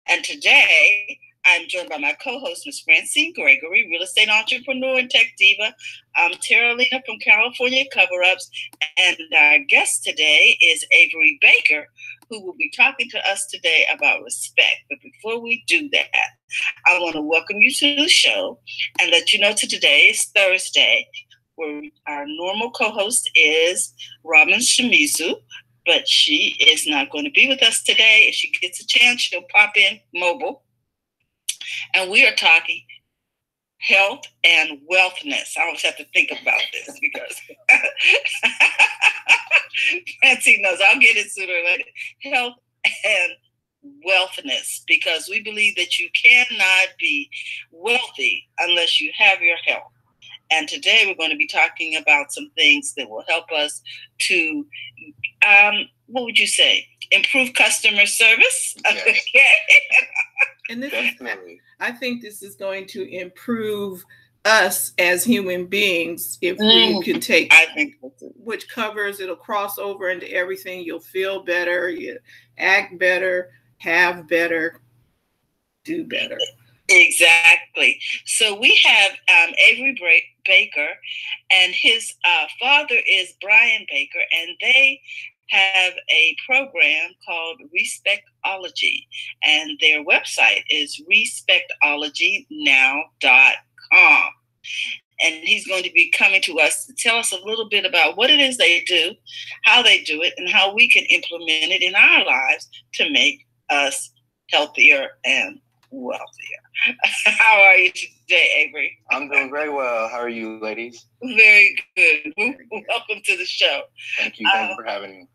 And today, I'm joined by my co-host, Ms. Francine Gregory, real estate entrepreneur and tech diva. I'm Terralina from California Cover-Ups, and our guest today is Avery Baker, who will be talking to us today about respect. But before we do that, I want to welcome you to the show and let you know that today is Thursday, where our normal co-host is Robin Shimizu, but she is not going to be with us today. If she gets a chance, she'll pop in mobile. And we are talking health and wealthness. I always have to think about this because Francine knows I'll get it sooner or later. Health and wealthness, because we believe that you cannot be wealthy unless you have your health. And today we're going to be talking about some things that will help us to, what would you say, improve customer service? Yes. Okay. And this is, I think this is going to improve us as human beings if we can take, I think, which covers, it'll cross over into everything. You'll feel better, you act better, have better, do better. Exactly. So we have Avery Baker, and his father is Brian Baker, and they have a program called Respectology, and their website is respectologynow.com. And he's going to be coming to us to tell us a little bit about what it is they do, how they do it, and how we can implement it in our lives to make us healthier and wealthier. How are you today, Avery? I'm doing very well. How are you, ladies? Very good. Welcome to the show. Thank you. Thank you for having me.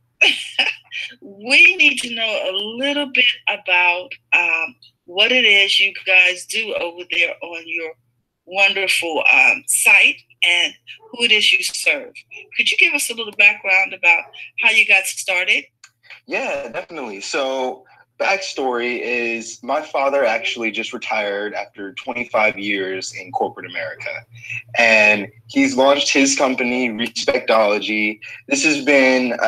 We need to know a little bit about what it is you guys do over there on your wonderful site and who it is you serve. Could you give us a little background about how you got started? Yeah, definitely. So, backstory is my father actually just retired after 25 years in corporate America. And he's launched his company, Respectology. This has been,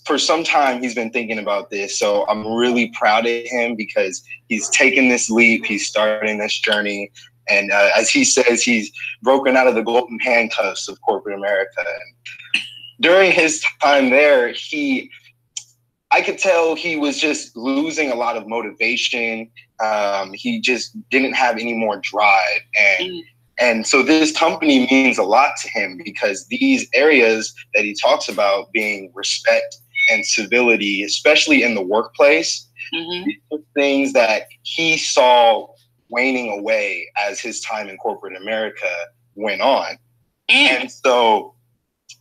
for some time, he's been thinking about this. So I'm really proud of him because he's taken this leap. He's starting this journey. And as he says, he's broken out of the golden handcuffs of corporate America. And during his time there, I could tell he was just losing a lot of motivation. He just didn't have any more drive. And so this company means a lot to him because these areas that he talks about being respect and civility, especially in the workplace, these are things that he saw waning away as his time in corporate America went on. And so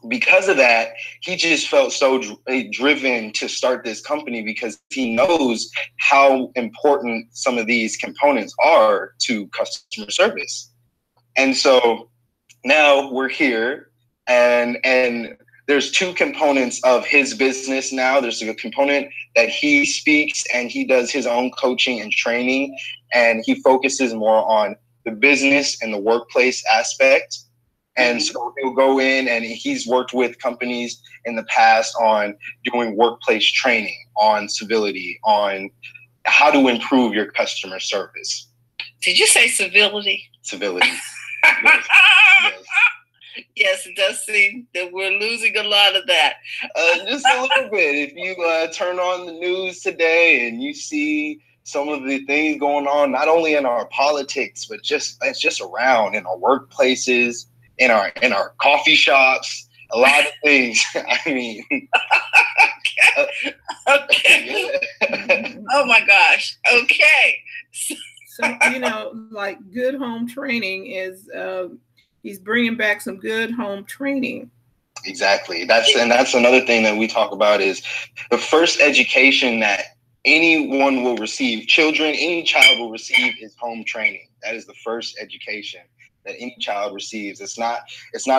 because of that, he just felt so driven to start this company because he knows how important some of these components are to customer service. And so now we're here, and there's two components of his business now. There's a component that he speaks and he does his own coaching and training, and he focuses more on the business and the workplace aspect. And so he'll go in and he's worked with companies in the past on doing workplace training, on civility, on how to improve your customer service. Did you say civility? Civility. Yes. Yes, it does seem that we're losing a lot of that. Just a little bit. If you turn on the news today and you see some of the things going on, not only in our politics, but it's just around in our workplaces, in our coffee shops, a lot of things. I mean, okay. Oh my gosh. Okay. So like good home training is he's bringing back some good home training. Exactly. That's another thing that we talk about is the first education that anyone will receive, any child will receive is home training. That is the first education that any child receives. It's not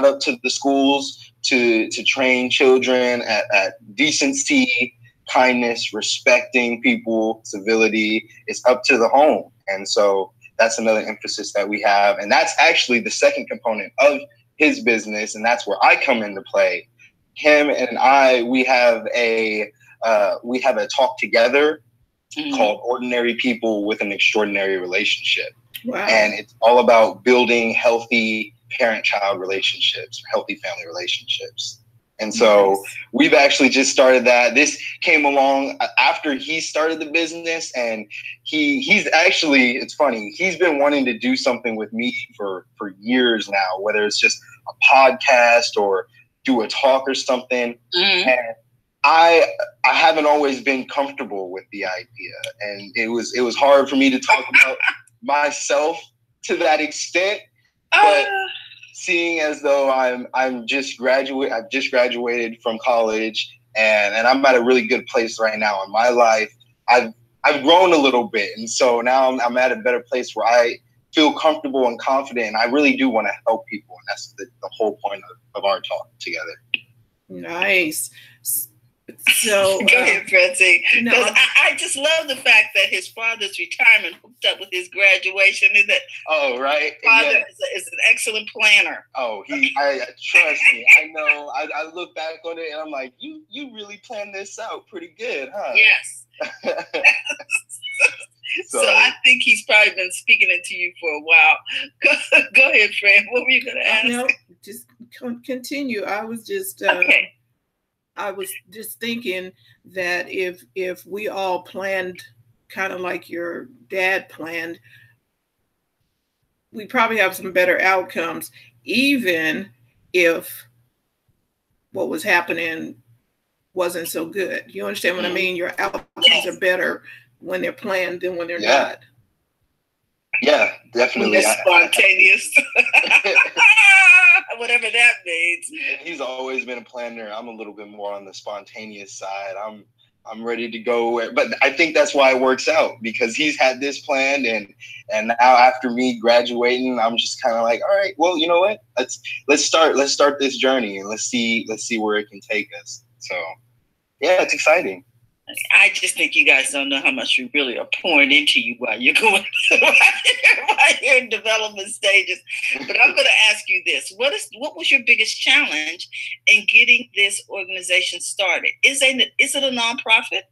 up to the schools to train children at decency, kindness, respecting people, civility. It's up to the home. And so that's another emphasis that we have. And that's actually the second component of his business. And that's where I come into play. Him and I, we have a talk together called Ordinary People with an Extraordinary Relationship. Wow. And it's all about building healthy parent-child relationships, healthy family relationships. And so we've actually just started that. This came along after he started the business, and he's actually, it's funny, he's been wanting to do something with me for years now, whether it's just a podcast or do a talk or something. And I haven't always been comfortable with the idea, and it was hard for me to talk about myself to that extent. But seeing as though I've just graduated from college, and I'm at a really good place right now in my life. I've grown a little bit, and so now I'm at a better place where I feel comfortable and confident, and I really do want to help people, and that's the whole point of our talk together. Nice. So go ahead, Francine. Because I just love the fact that his father's retirement hooked up with his graduation. Is that right? Father is an excellent planner. I trust me. I know. I look back on it and I'm like, you really planned this out pretty good, huh? Yes. So I think he's probably been speaking it to you for a while. Go ahead, Fran. What were you going to ask? No, just continue. I was just I was just thinking that if we all planned kind of like your dad planned, we probably have some better outcomes, even if what was happening wasn't so good. You understand what I mean? Your outcomes are better when they're planned than when they're not. Yeah, definitely. When they're spontaneous. Whatever that means. He's always been a planner. I'm a little bit more on the spontaneous side. I'm ready to go, but I think that's why it works out, because he's had this planned, and now after me graduating, I'm just kind of like, all right, well, you know what? Let's start this journey, and let's see where it can take us. So yeah, it's exciting. I just think you guys don't know how much we really are pouring into you while you're going while you're in development stages. But I'm going to ask you this: what was your biggest challenge in getting this organization started? Is it a nonprofit?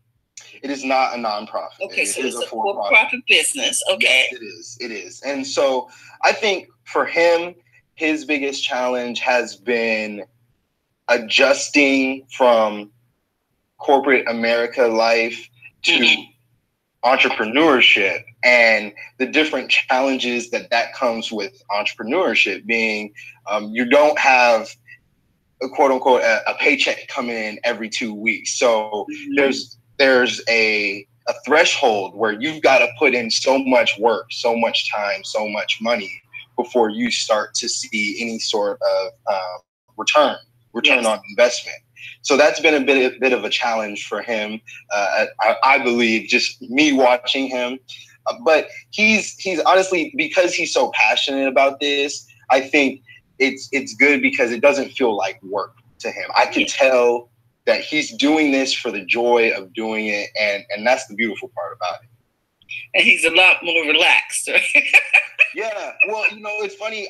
It is not a nonprofit. Okay, so it's a for-profit business. Okay, yes, it is, and so I think for him, his biggest challenge has been adjusting from corporate America life to entrepreneurship, and the different challenges that comes with entrepreneurship, being you don't have a quote unquote a paycheck coming in every 2 weeks. So there's a threshold where you've got to put in so much work, so much time, so much money before you start to see any sort of return on investment. So that's been a bit of a challenge for him, I believe, just me watching him. But he's honestly, because he's so passionate about this, I think it's good because it doesn't feel like work to him. I can tell that he's doing this for the joy of doing it, and that's the beautiful part about it. And he's a lot more relaxed. Yeah, well, it's funny.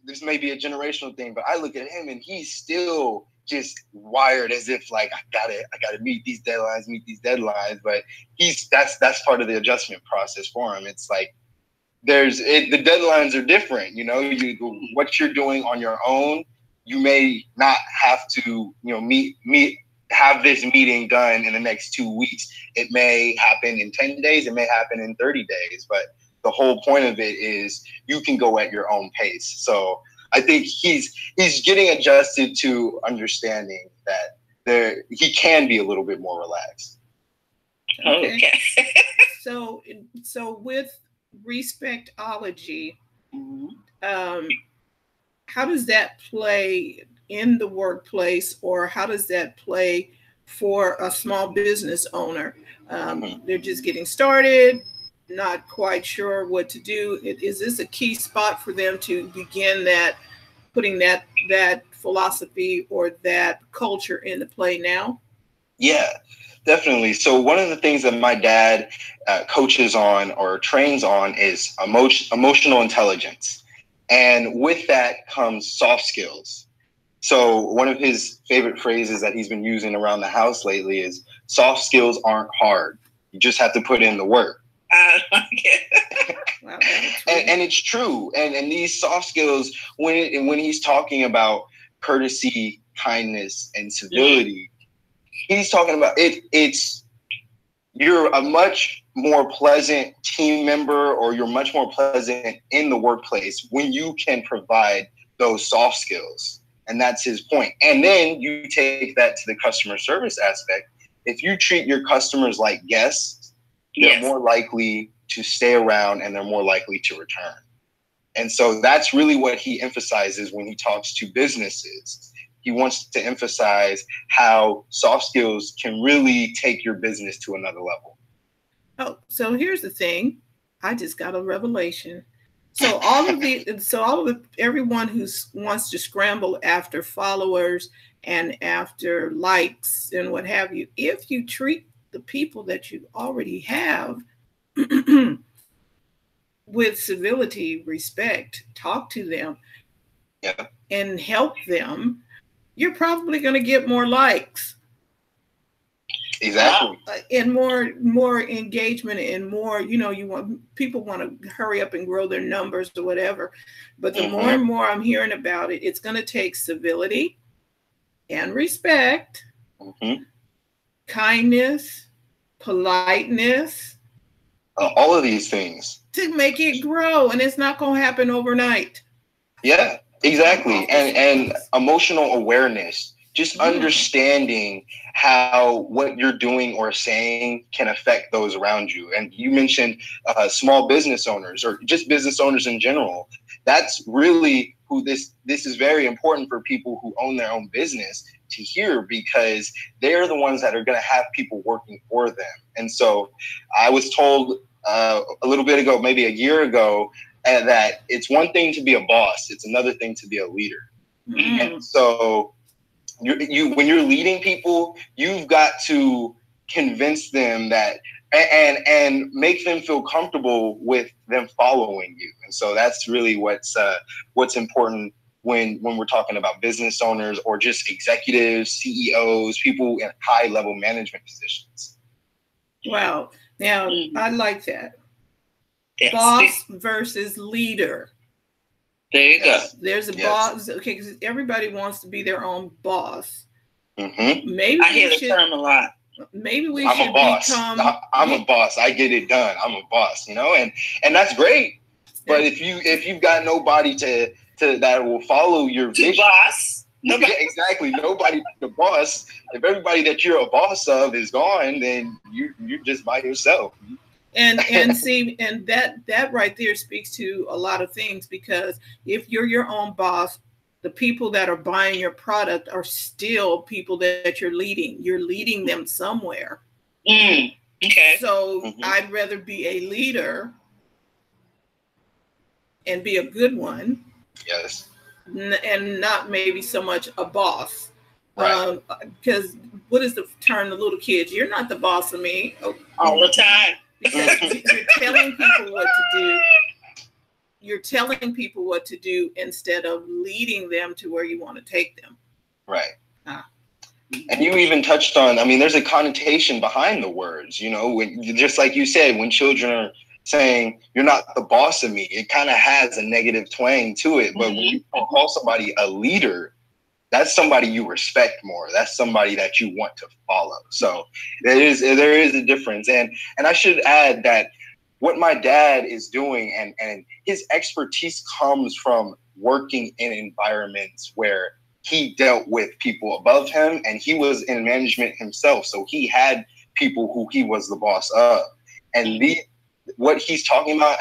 This may be a generational thing, but I look at him and he's still just wired as if like I gotta meet these deadlines. But that's part of the adjustment process for him. It's like the deadlines are different. What you're doing on your own, you may not have to have this meeting done in the next 2 weeks. It may happen in 10 days. It may happen in 30 days. But the whole point of it is you can go at your own pace. So I think he's getting adjusted to understanding that he can be a little bit more relaxed. Okay. So with Respectology, how does that play in the workplace, or how does that play for a small business owner? They're just getting started, not quite sure what to do. Is this a key spot for them to begin putting that philosophy or that culture into play now? Yeah, definitely. So one of the things that my dad coaches on or trains on is emotional intelligence. And with that comes soft skills. So one of his favorite phrases that he's been using around the house lately is soft skills aren't hard. You just have to put in the work. Wow, and it's true. And these soft skills, when he's talking about courtesy, kindness, and civility, he's talking about it's you're a much more pleasant team member, or you're much more pleasant in the workplace when you can provide those soft skills. And that's his point. And then you take that to the customer service aspect. If you treat your customers like guests, they're more likely to stay around and they're more likely to return. And so that's really what he emphasizes when he talks to businesses. He wants to emphasize how soft skills can really take your business to another level. Oh, so here's the thing. I just got a revelation. So everyone who wants to scramble after followers and after likes and what have you, if you treat the people that you already have with civility, respect, talk to them, and help them, you're probably going to get more likes. Exactly. And more engagement, and more, people want to hurry up and grow their numbers or whatever. But the more and more I'm hearing about it, it's going to take civility and respect, kindness, politeness, all of these things to make it grow. And it's not going to happen overnight. Yeah, exactly. And emotional awareness, just understanding how what you're doing or saying can affect those around you. And you mentioned small business owners, or just business owners in general. That's really who this is very important for people who own their own business to hear, because they're the ones that are going to have people working for them. And so I was told a little bit ago, maybe a year ago, that it's one thing to be a boss, it's another thing to be a leader. And so you when you're leading people, you've got to convince them that and make them feel comfortable with them following you. And so that's really what's important when we're talking about business owners, or just executives, CEOs, people in high level management positions. Wow. Now, I like that. Yes. Boss versus leader. There you go. There's a boss. Okay, because everybody wants to be their own boss. Maybe I hear the term a lot. Maybe we I'm should a boss. become. I'm a boss. I get it done. I'm a boss. and that's great. But if you've got nobody to that will follow your vision, boss. Nobody. Yeah, exactly. Nobody the boss. If everybody that you're a boss of is gone, then you're just by yourself. And see, and that right there speaks to a lot of things, because if you're your own boss, the people that are buying your product are still people that you're leading. You're leading them somewhere. Okay. So I'd rather be a leader and be a good one. Yes. And not maybe so much a boss. Right. Because what is the term, the little kids? You're not the boss of me. All the time. Because you're telling people what to do. You're telling people what to do instead of leading them to where you want to take them. Right. And you even touched on, there's a connotation behind the words, when, just like you said, when children are saying, you're not the boss of me, it kind of has a negative twang to it. But when you call somebody a leader, that's somebody you respect more. That's somebody that you want to follow. So there is a difference. And I should add that what my dad is doing and his expertise comes from working in environments where he dealt with people above him, and he was in management himself. So he had people who he was the boss of. And what he's talking about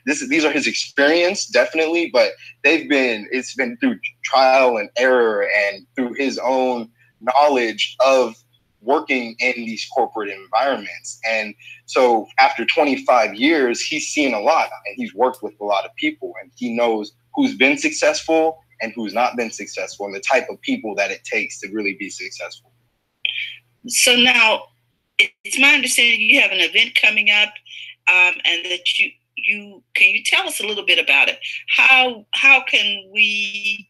these are his experience, definitely, but it's been through trial and error and through his own knowledge of working in these corporate environments. And so after 25 years, he's seen a lot, and he's worked with a lot of people, and he knows who's been successful and who's not been successful, and the type of people that it takes to really be successful. So now it's my understanding you have an event coming up, and that can you tell us a little bit about it? How can we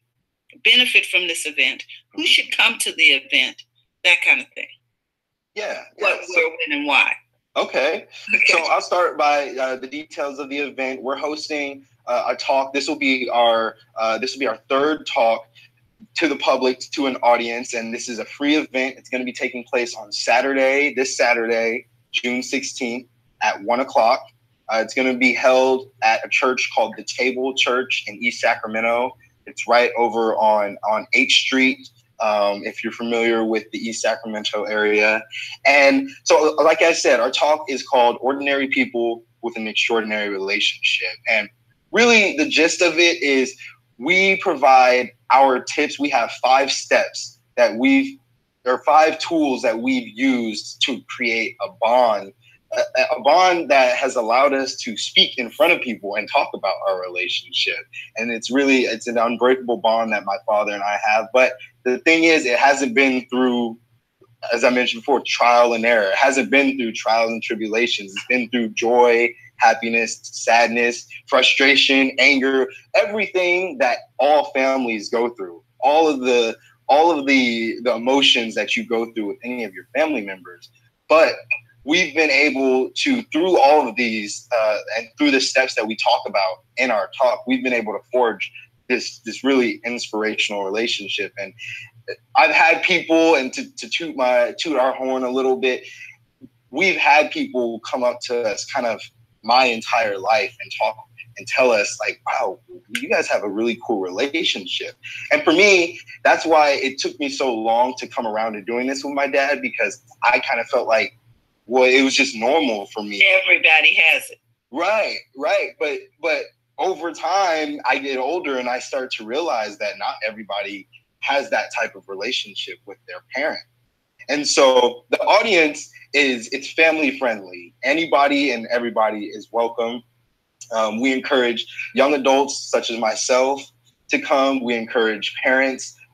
benefit from this event? Who should come to the event? That kind of thing. Yeah. What, where, when, and why? Okay. So I'll start by the details of the event. We're hosting a talk. This will be our third talk to the public, to an audience, and this is a free event. It's going to be taking place on this Saturday, June 16th at 1:00. It's going to be held at a church called the Table Church in East Sacramento. It's right over on 8th Street. If you're familiar with the East Sacramento area. And so, like I said, our talk is called Ordinary People with an Extraordinary Relationship. And really the gist of it is we provide our tips. We have 5 steps that there are 5 tools that we've used to create a bond that has allowed us to speak in front of people and talk about our relationship. And it's an unbreakable bond that my father and I have. But the thing is, it hasn't been through, as I mentioned before, trial and error. It hasn't been through trials and tribulations. It's been through joy, happiness, sadness, frustration, anger, everything that all families go through. All of the emotions that you go through with any of your family members. But we've been able to, through all of these and through the steps that we talk about in our talk, we've been able to forge this really inspirational relationship. And I've had people, and to toot our horn a little bit, we've had people come up to us kind of my entire life and talk and tell us like, wow, you guys have a really cool relationship. And for me, that's why it took me so long to come around to doing this with my dad, because I kind of felt like, well, it was just normal for me. Everybody has it. Right. But over time, I get older and I start to realize that not everybody has that type of relationship with their parent. And so the audience it's family friendly. Anybody and everybody is welcome. We encourage young adults such as myself to come. We encourage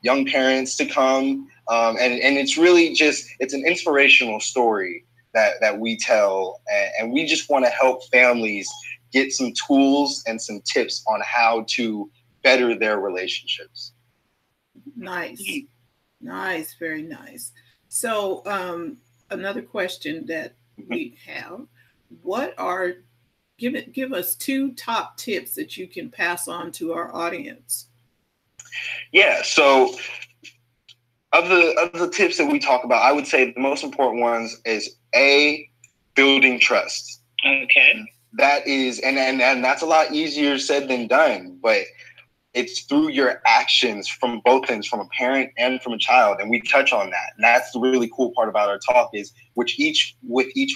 young parents to come. And it's really it's an inspirational story that we tell. And we just want to help families get some tools and some tips on how to better their relationships. Nice. Very nice. So another question that we have, give us 2 top tips that you can pass on to our audience. Yeah. So of the tips that we talk about, I would say the most important ones is building trust. Okay. That is, and that's a lot easier said than done, but it's through your actions from both ends, from a parent and from a child. And we touch on that. And that's the really cool part about our talk is with each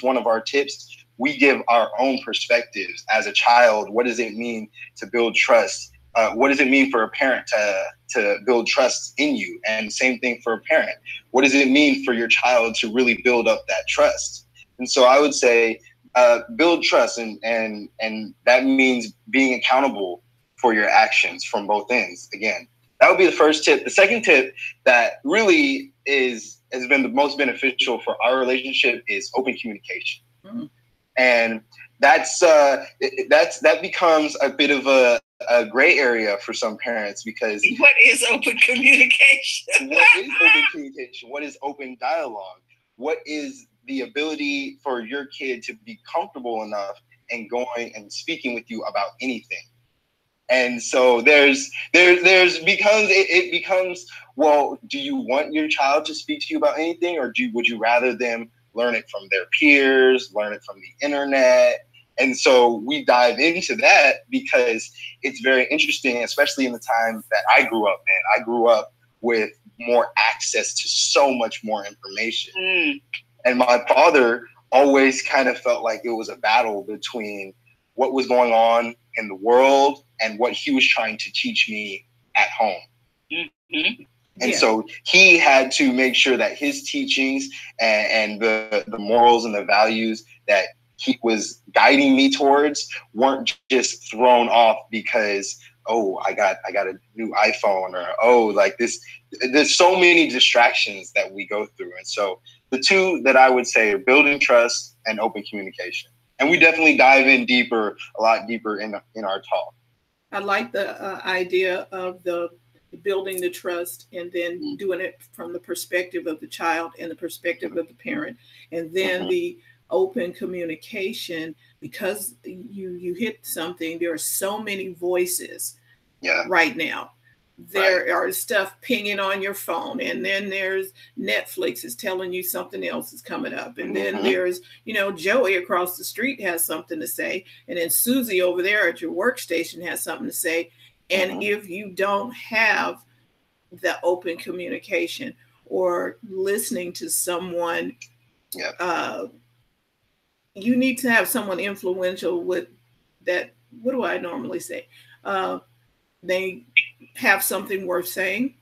one of our tips, we give our own perspectives as a child. What does it mean to build trust? What does it mean for a parent to build trust in you? And same thing for a parent. What does it mean for your child to really build up that trust? And so I would say build trust, and that means being accountable for your actions from both ends. Again, that would be the first tip. The second tip that really has been the most beneficial for our relationship is open communication. Mm-hmm. And that becomes a bit of a gray area for some parents, because what is open communication? What is open communication? What is open dialogue? What is the ability for your kid to be comfortable enough and going and speaking with you about anything? And so it becomes, well, do you want your child to speak to you about anything, or would you rather them learn it from their peers, learn it from the internet? And so we dive into that because it's very interesting, especially in the time that I grew up in. I grew up with more access to so much more information. Mm. And my father always kind of felt like it was a battle between what was going on in the world and what he was trying to teach me at home. Mm-hmm. And so he had to make sure that his teachings and the morals and the values that he was guiding me towards weren't just thrown off because, oh, I got a new iPhone, or, like this. There's so many distractions that we go through. And so the 2 that I would say are building trust and open communication. And we definitely dive in a lot deeper in our talk. I like the idea of the building the trust, and then doing it from the perspective of the child and the perspective of the parent, and then the open communication, because you hit something. There are so many voices right now. There are stuff pinging on your phone, and then there's Netflix is telling you something else is coming up, and then there's, you know, Joey across the street has something to say, and then Susie over there at your workstation has something to say. And if you don't have the open communication or listening to someone, you need to have someone influential with that. What do I normally say? They have something worth saying.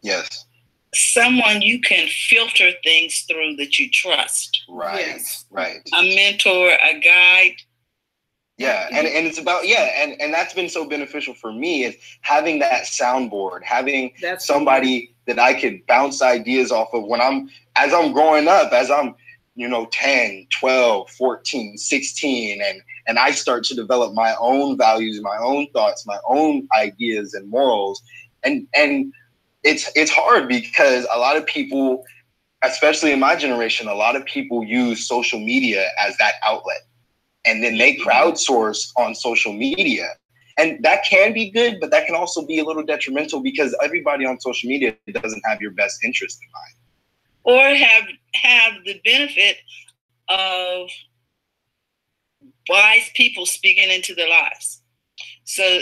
Yes. Someone you can filter things through that you trust. Right. Yes. Right. A mentor, a guide. Yeah, and it's about, and that's been so beneficial for me, is having that soundboard, having somebody that I could bounce ideas off of as I'm growing up, as I'm, 10, 12, 14, 16, and I start to develop my own values, my own thoughts, my own ideas and morals. And it's hard because a lot of people, especially in my generation, a lot of people use social media as that outlet. And then they crowdsource on social media. And that can be good, but that can also be a little detrimental because everybody on social media doesn't have your best interest in mind. Or have the benefit of wise people speaking into their lives. So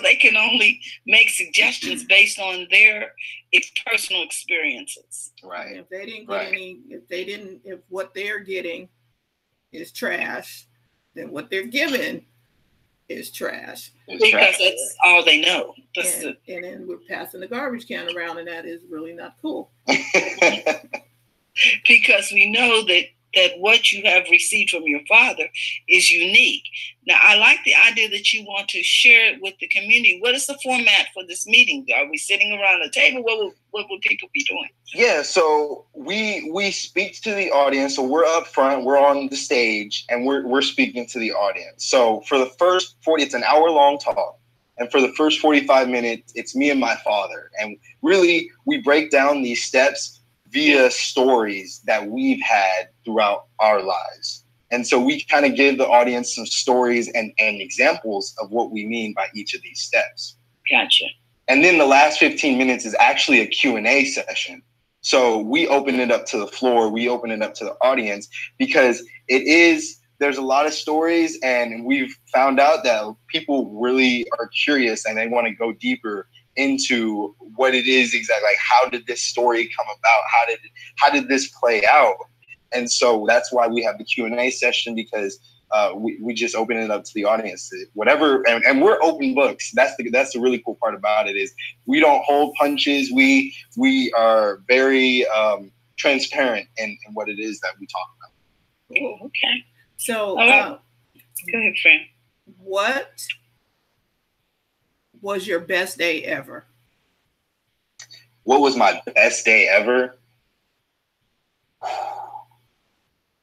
they can only make suggestions based on their personal experiences. Right. If they didn't get if what they're getting is trash, then what they're given is trash. Because that's all they know. And then we're passing the garbage can around, and that is really not cool. Because we know that what you have received from your father is unique. Now, I like the idea that you want to share it with the community. What is the format for this meeting? Are we sitting around a table? What will people be doing? Yeah, so we speak to the audience. So we're up front, we're on the stage, and we're speaking to the audience. So for the first 40, it's an hour-long talk. And for the first 45 minutes, it's me and my father. And really, we break down these steps via stories that we've had throughout our lives. And so we kind of give the audience some stories and examples of what we mean by each of these steps. Gotcha. And then the last 15 minutes is actually a Q&A session. So we open it up to the floor. We open it up to the audience because there's a lot of stories, and we've found out that people really are curious and they want to go deeper into what it is exactly. Like, how did this story come about? How did this play out? And so that's why we have the Q&A session, because we just open it up to the audience, whatever, and we're open books. That's the really cool part about it, is we don't hold punches. We are very transparent in what it is that we talk about. Oh, okay. So, go ahead, friend. What was your best day ever? What was my best day ever?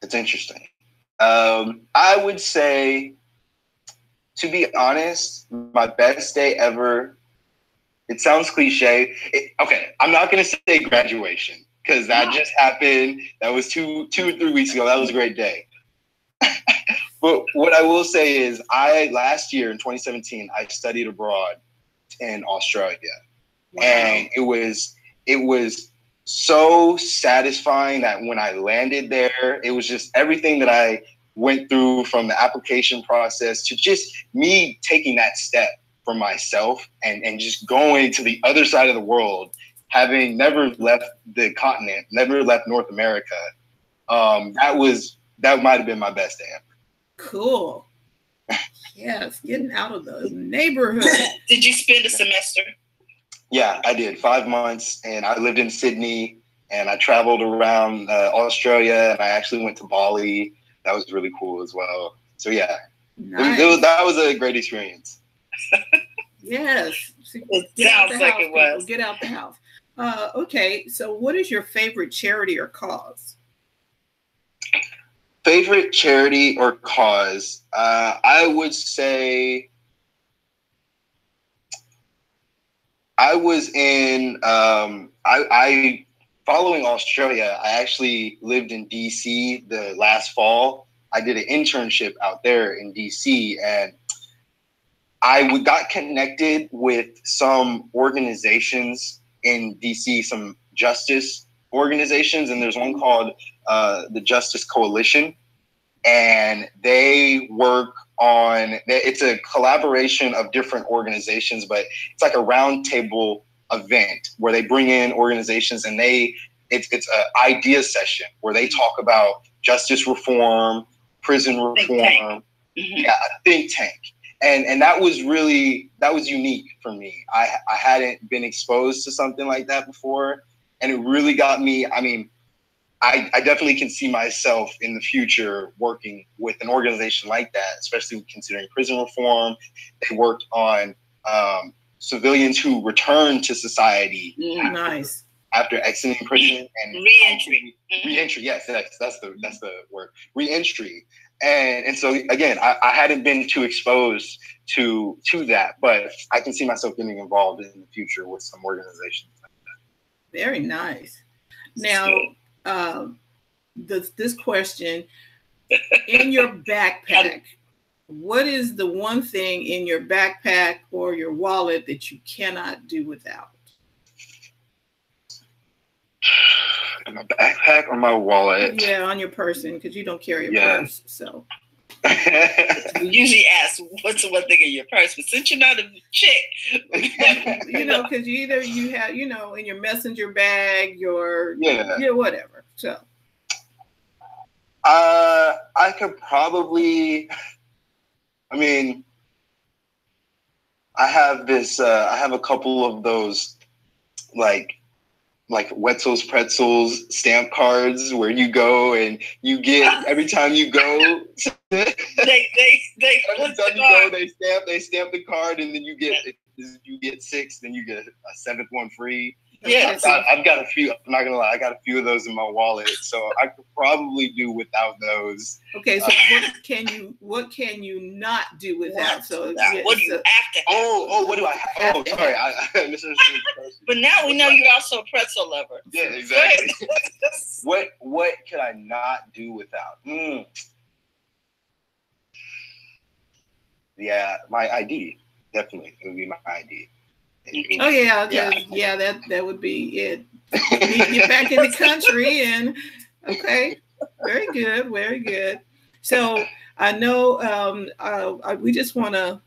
It's interesting. I would say, to be honest, my best day ever, it sounds cliche. Okay, I'm not going to say graduation, because that just happened. That was two or 3 weeks ago. That was a great day. But what I will say is, last year in 2017, I studied abroad in Australia. Wow. And it was so satisfying that when I landed there, it was just everything that I went through, from the application process to just me taking that step for myself and just going to the other side of the world, having never left the continent, never left North America. That might have been my best day ever. Cool. Yes, getting out of the neighborhood. Did you spend a semester? Yeah, I did. 5 months, and I lived in Sydney, and I traveled around Australia, and I actually went to Bali. That was really cool as well. So yeah, nice. That was a great experience. Yes. It sounds like it was. Get out the house. Okay, so what is your favorite charity or cause? Favorite charity or cause? I would say I was in, I following Australia, I actually lived in DC the last fall. I did an internship out there in DC, and I got connected with some organizations in DC, some justice organizations, and there's one called the Justice Coalition, and they work on, it's a collaboration of different organizations, but it's like a roundtable event where they bring in organizations, and it's an idea session where they talk about justice reform, prison reform, yeah, a think tank. And that was unique for me. I hadn't been exposed to something like that before, and it really got me. I mean, I definitely can see myself in the future working with an organization like that, especially considering prison reform. They worked on civilians who return to society after exiting prison and reentry. Reentry, yes, that's the word. Reentry. And so again, I hadn't been too exposed to that, but I can see myself getting involved in the future with some organizations like that. Very nice. Now, this question, in your backpack, what is the one thing in your backpack or your wallet that you cannot do without? In my backpack or my wallet? Yeah, on your person, because you don't carry a purse. So we usually ask, what's the one thing in your purse? But since you're not a chick, because either you have, in your messenger bag, your whatever. So I could probably, I have a couple of those like Wetzel's Pretzels stamp cards where you go and you get, every time you go, they stamp the card, and then you get 6, then you get a 7th one free. Yeah, I've got a few. I'm not gonna lie, I got a few of those in my wallet, so I could probably do without those. Okay, so what can you not do without? So what do you have to have? What do I have? Oh, sorry, I misunderstood. But now we know you're also a pretzel lover. Yeah, exactly. What could I not do without? Yeah, my ID. Definitely, it would be my ID. Oh yeah, that would be it. Get back in the country, and okay, very good. So I know we just want to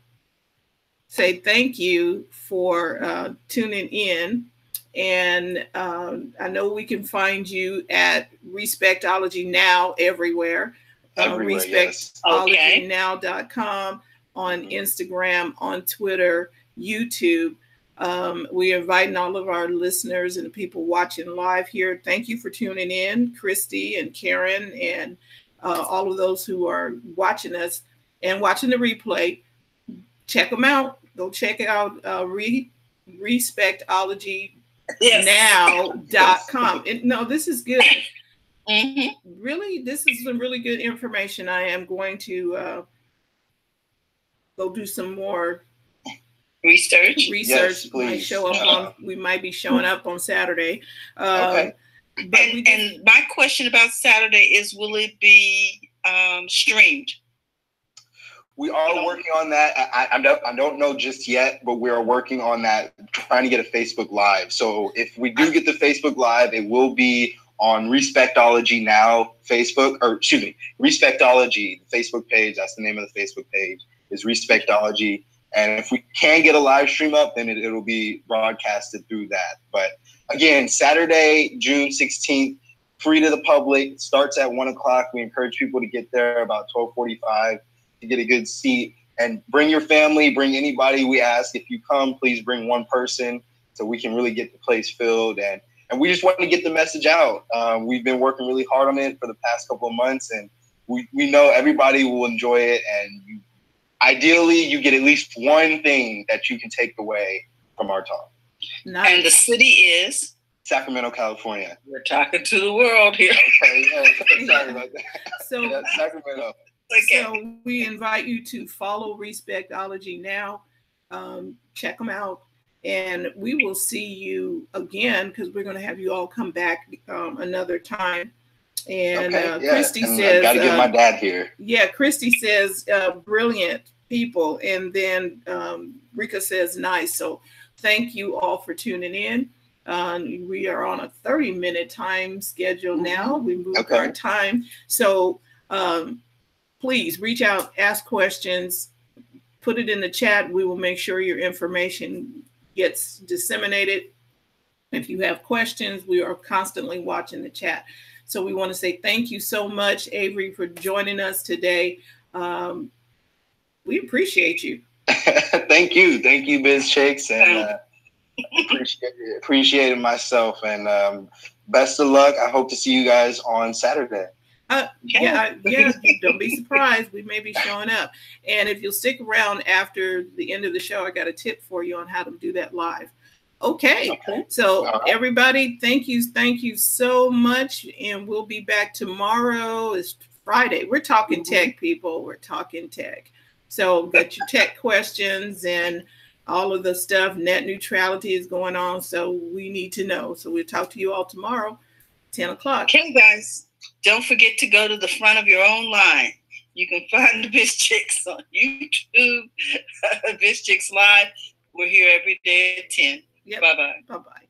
say thank you for tuning in, and I know we can find you at Respectology Now everywhere. Respectologynow.com, on Instagram, on Twitter, YouTube. We are inviting all of our listeners and the people watching live here. Thank you for tuning in, Christy and Karen, and all of those who are watching us and watching the replay. Check them out. Go check out respectologynow.com. No, this is good. Really, this is some really good information. I am going to go do some more research. Yes, might show up we might be showing up on Saturday. Okay. And my question about Saturday is, will it be streamed? We are working on that. I don't know just yet, but we are working on that, trying to get a Facebook Live. So if we do get the Facebook Live, it will be on Respectology Now Facebook, or excuse me, Respectology, the Facebook page. That's the name of the Facebook page, is Respectology. And if we can get a live stream up, then it'll be broadcasted through that. But again, Saturday, June 16th, free to the public. It starts at 1 o'clock. We encourage people to get there about 12:45 to get a good seat. And bring your family, bring anybody. We ask, if you come, please bring one person so we can really get the place filled. And we just want to get the message out. We've been working really hard on it for the past couple of months, and we know everybody will enjoy it. And ideally, you get at least one thing that you can take away from our talk. Nice. And the city is? Sacramento, California. We're talking to the world here. Okay, sorry about that. So, Sacramento. Okay. So we invite you to follow Respectology Now. Check them out. And we will see you again because we're going to have you all come back another time. And Christy says, got to get my dad here. Yeah, Christy says, brilliant people. And then Rika says, nice. So thank you all for tuning in. We are on a 30-minute time schedule now. We moved our time. So please reach out, ask questions, put it in the chat. We will make sure your information gets disseminated. If you have questions, we are constantly watching the chat. So we want to say thank you so much, Avery, for joining us today. We appreciate you. Thank you, BizChicks, and appreciate it myself. And best of luck. I hope to see you guys on Saturday. Yeah, don't be surprised. We may be showing up. And if you'll stick around after the end of the show, I got a tip for you on how to do that live. Okay. So everybody, thank you so much. And we'll be back tomorrow. It's Friday. We're talking tech, people. We're talking tech. So get your tech questions and all of the stuff. Net neutrality is going on. So we need to know. So we'll talk to you all tomorrow, 10 o'clock. Okay, guys. Don't forget to go to the front of your own line. You can find the BizChicks on YouTube, BizChicks Live. We're here every day at 10. Yep. Bye-bye. Bye-bye.